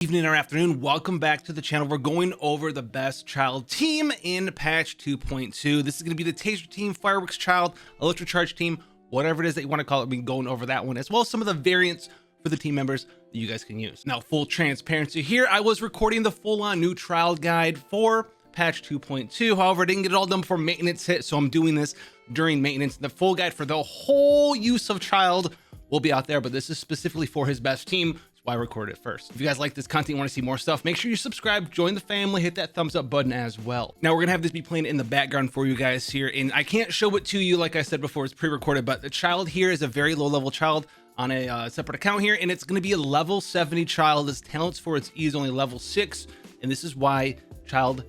Evening or afternoon, welcome back to the channel. We're going over the best Childe team in patch 2.2. This is going to be the Taser team, Fireworks Childe, Electrocharge team, whatever it is that you want to call it. We'll be going over that one, as well as some of the variants for the team members that you guys can use. Now, full transparency here, I was recording the full-on new trial guide for patch 2.2. However, I didn't get it all done before maintenance hit, so I'm doing this during maintenance. The full guide for the whole use of Childe will be out there, but this is specifically for his best team. Why record it first. If you guys like this content, want to see more stuff, make sure you subscribe, join the family, hit that thumbs up button as well. Now we're gonna have this be playing in the background for you guys here, and I can't show it to you, like I said before, it's pre-recorded, but the Childe here is a very low level Childe on a separate account here, and it's gonna be a level 70 Childe. His talents for its E is only level 6, and this is why Childe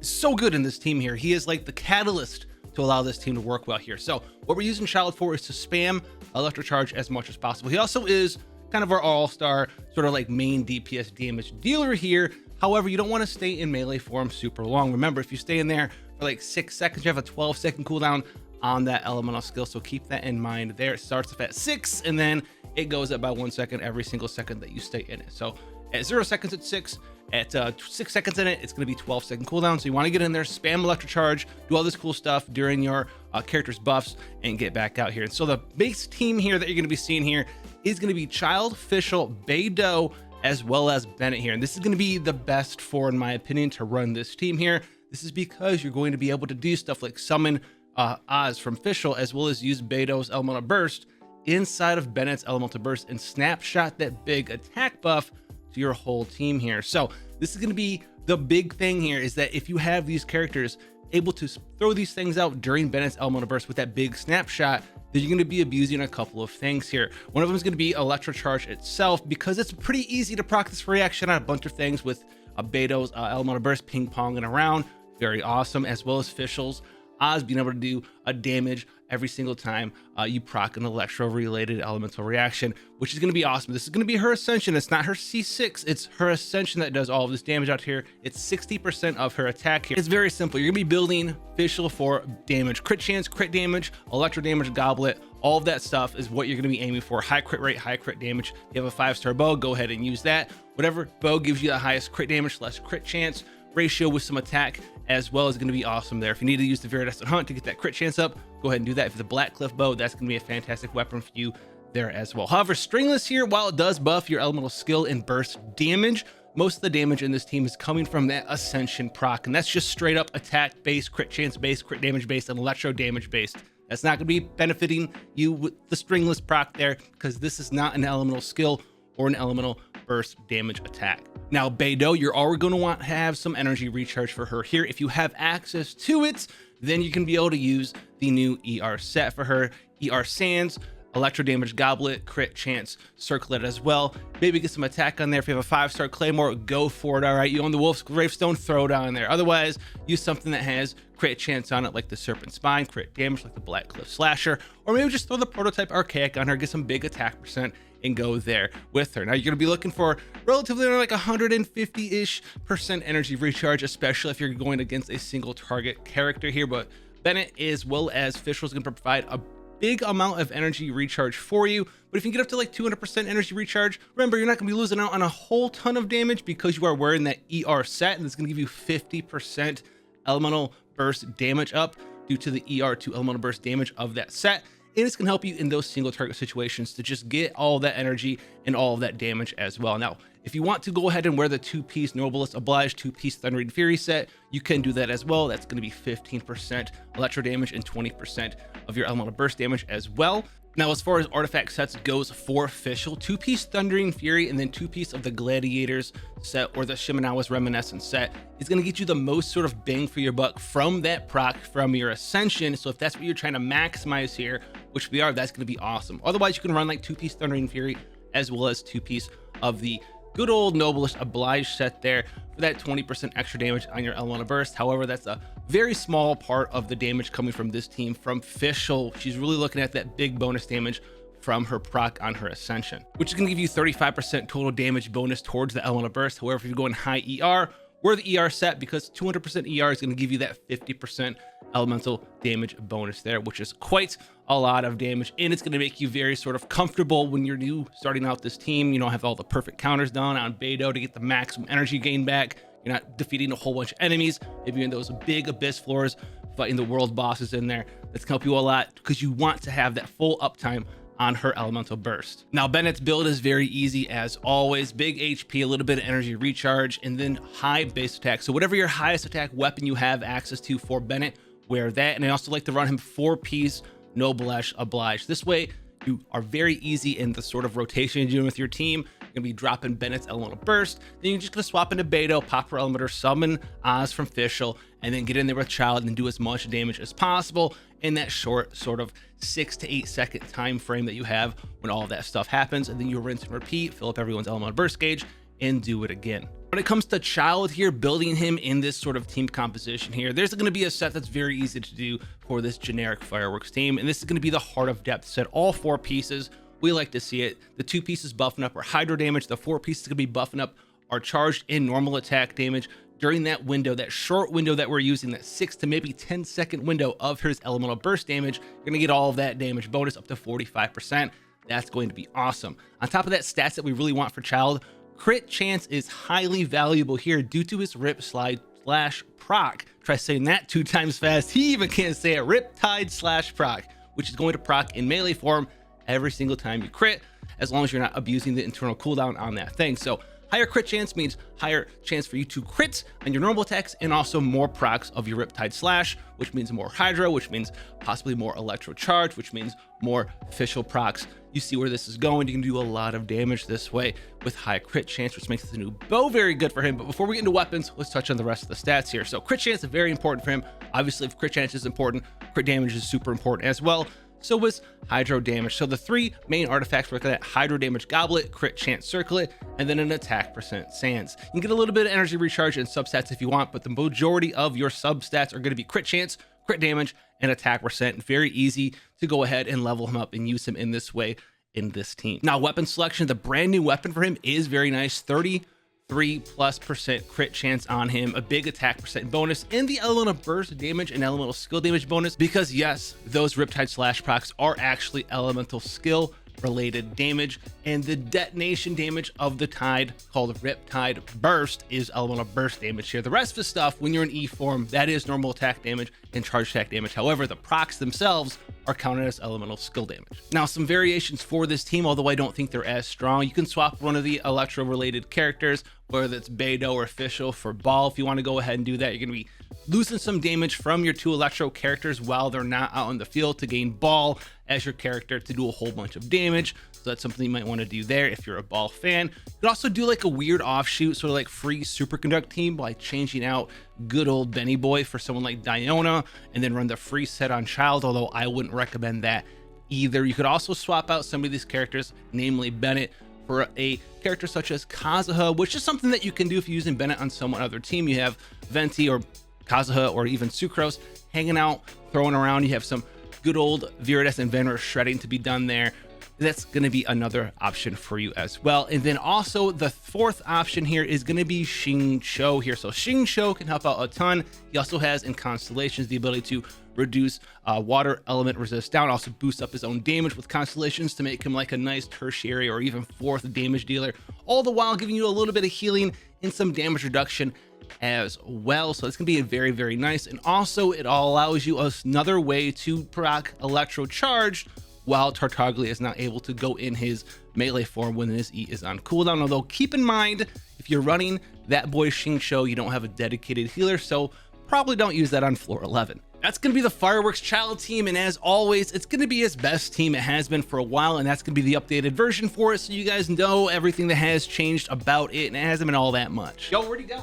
is so good in this team here. He is like the catalyst to allow this team to work well here. So what we're using Childe for is to spam Electrocharge as much as possible. He also is kind of our all-star sort of like main DPS damage dealer here. However, you don't want to stay in melee form super long. Remember, if you stay in there for like 6 seconds, you have a 12-second cooldown on that elemental skill, so keep that in mind there. It starts off at 6 and then it goes up by 1 second every single second that you stay in it. So at 0 seconds it's 6, at 6 seconds in it, it's going to be 12-second cooldown. So you want to get in there, spam Electrocharge, do all this cool stuff during your character's buffs, and get back out here. And so the base team here that you're going to be seeing here is going to be Childe, Fischl, Beidou, as well as Bennett here. And this is going to be the best four, in my opinion, to run this team here. This is because you're going to be able to do stuff like summon Oz from Fischl, as well as use Beidou's Elemental Burst inside of Bennett's Elemental Burst and snapshot that big attack buff to your whole team here. So this is going to be the big thing here, is that if you have these characters able to throw these things out during Bennett's Elemental Burst with that big snapshot, then you're going to be abusing a couple of things here. One of them is going to be Electrocharge itself, because it's pretty easy to proc this reaction on a bunch of things with Beidou's Elemental Burst ping-ponging around. Very awesome, as well as Fischl's Oz being able to do a damage every single time you proc an electro-related elemental reaction, which is going to be awesome. This is going to be her Ascension. It's not her C6, it's her Ascension that does all of this damage out here. It's 60% of her attack here. It's very simple. You're going to be building Fischl for damage, crit chance, crit damage, electro damage, goblet. All of that stuff is what you're going to be aiming for. High crit rate, high crit damage. You have a 5-star bow, go ahead and use that. Whatever bow gives you the highest crit damage, less crit chance ratio with some attack as well, is going to be awesome there. If you need to use the Viridescent Hunt to get that crit chance up, go ahead and do that. If it's a Black Cliff bow, that's going to be a fantastic weapon for you there as well. However, Stringless here, while it does buff your elemental skill and burst damage, most of the damage in this team is coming from that Ascension proc, and that's just straight up attack based, crit chance based, crit damage based, and electro damage based. That's not going to be benefiting you with the Stringless proc there, because this is not an elemental skill or an elemental burst damage attack. Now, Beidou, you're already going to want to have some energy recharge for her here. If you have access to it, then you can be able to use the new ER set for her. ER Sands, electro damage goblet, crit chance circlet as well. Maybe get some attack on there. If you have a 5-star claymore, go for it. All right, you own the Wolf's Gravestone, throw it on there. Otherwise, use something that has crit chance on it, like the Serpent Spine, crit damage like the Black Cliff Slasher, or maybe just throw the prototype Archaic on her, get some big attack percent, and go there with her. Now you're going to be looking for relatively like 150-ish% energy recharge, especially if you're going against a single target character here. But Bennett, as well as Fischl, is going to provide a big amount of energy recharge for you. But if you get up to like 200% energy recharge, remember, you're not going to be losing out on a whole ton of damage, because you are wearing that ER set, and it's going to give you 50% elemental burst damage up due to the ER2 elemental burst damage of that set. And it's going to help you in those single target situations to just get all that energy and all of that damage as well. Now, if you want to go ahead and wear the 2-piece Noblest Oblige 2-piece Thundering Fury set, you can do that as well. That's going to be 15% electro damage and 20% of your elemental burst damage as well. Now, as far as artifact sets goes for Fischl, 2-piece Thundering Fury and then 2-piece of the Gladiators set, or the Shimenawa's Reminiscence set, is going to get you the most sort of bang for your buck from that proc from your Ascension. So if that's what you're trying to maximize here, which we are, that's going to be awesome. Otherwise, you can run like 2-piece Thundering Fury as well as 2-piece of the good old Noblest Oblige set there for that 20% extra damage on your elemental burst. However, that's a very small part of the damage coming from this team from Fischl. She's really looking at that big bonus damage from her proc on her Ascension, which is going to give you 35% total damage bonus towards the elemental burst. However, if you're going high ER where the ER set, because 200% ER is going to give you that 50% elemental damage bonus there, which is quite a lot of damage, and it's going to make you very sort of comfortable when you're new starting out this team. You don't have all the perfect counters done on Beidou to get the maximum energy gain back. You're not defeating a whole bunch of enemies, maybe in those big abyss floors, fighting the world bosses in there. That's gonna help you a lot because you want to have that full uptime on her elemental burst. Now, Bennett's build is very easy as always. Big HP, a little bit of energy recharge, and then high base attack. So whatever your highest attack weapon you have access to for Bennett, wear that. And I also like to run him 4-piece noblesse oblige. This way you are very easy in the sort of rotation you're doing with your team. You're gonna be dropping Bennett's elemental burst, then you're just gonna swap into Beidou, pop her elementor, summon Oz from Fischl, and then get in there with Childe and do as much damage as possible in that short sort of 6 to 8 second time frame that you have when all that stuff happens. And then you rinse and repeat, fill up everyone's elemental burst gauge, and do it again. When it comes to Childe here, building him in this sort of team composition here, there's going to be a set that's very easy to do for this generic fireworks team, and this is going to be the Heart of Depth set. All 4 pieces, we like to see it. The 2 pieces buffing up are hydro damage. The 4 pieces going to be buffing up are charged in normal attack damage during that window, that short window that we're using, that 6 to maybe 10-second window of his elemental burst damage. You're going to get all of that damage bonus up to 45%. That's going to be awesome. On top of that, stats that we really want for Childe, crit chance is highly valuable here due to his rip slide slash proc. Try saying that 2 times fast. He even can't say it. Riptide slash proc, which is going to proc in melee form every single time you crit, as long as you're not abusing the internal cooldown on that thing. So higher crit chance means higher chance for you to crit on your normal attacks, and also more procs of your Riptide Slash, which means more Hydro, which means possibly more Electro Charge, which means more Fischl procs. You see where this is going. You can do a lot of damage this way with high crit chance, which makes the new bow very good for him. But before we get into weapons, let's touch on the rest of the stats here. So crit chance is very important for him. Obviously, if crit chance is important, crit damage is super important as well. So was hydro damage. So the 3 main artifacts we're looking at: hydro damage goblet, crit chance circlet, and then an attack percent sands. You can get a little bit of energy recharge and substats if you want, but the majority of your substats are going to be crit chance, crit damage, and attack percent. Very easy to go ahead and level him up and use him in this way in this team. Now, weapon selection, the brand new weapon for him is very nice. 33+% crit chance on him, a big attack percent bonus, and the elemental burst damage and elemental skill damage bonus, because yes, those Riptide Slash procs are actually elemental skill related damage, and the detonation damage of the tide, called Riptide Burst, is elemental burst damage here. The rest of the stuff, when you're in E form, that is normal attack damage and charge attack damage. However, the procs themselves are counted as elemental skill damage. Now, some variations for this team, although I don't think they're as strong. You can swap one of the electro related characters, whether it's Beidou or Fischl, for Ball. If you want to go ahead and do that, you're going to be losing some damage from your 2 electro characters while they're not out in the field to gain Ball as your character to do a whole bunch of damage. So that's something you might want to do there if you're a Ball fan. You could also do like a weird offshoot, sort of like free superconduct team, by changing out good old Benny Boy for someone like Diona, and then run the free set on Childe, although I wouldn't recommend that either. You could also swap out some of these characters, namely Bennett, for a character such as Kazuha, which is something that you can do if you're using Bennett on some other team. You have Venti or Kazuha or even Sucrose hanging out, throwing around. You have some good old Viridius and Vener shredding to be done there. That's going to be another option for you as well. And then also the 4th option here is going to be Xingqiu here. So Xingqiu can help out a ton. He also has in Constellations the ability to reduce water element resist down, also boost up his own damage with Constellations to make him like a nice tertiary or even 4th damage dealer, all the while giving you a little bit of healing and some damage reduction as well. So it's gonna be very, very nice. And also it all allows you another way to proc Electro Charge while Tartaglia is not able to go in his melee form when his E is on cooldown. Although keep in mind, if you're running that boy Xingqiu, you don't have a dedicated healer, so probably don't use that on floor 11. That's going to be the Fireworks Childe team, and as always, it's going to be his best team. It has been for a while, and that's going to be the updated version for it, so you guys know everything that has changed about it, and it hasn't been all that much. Yo, where'd he go?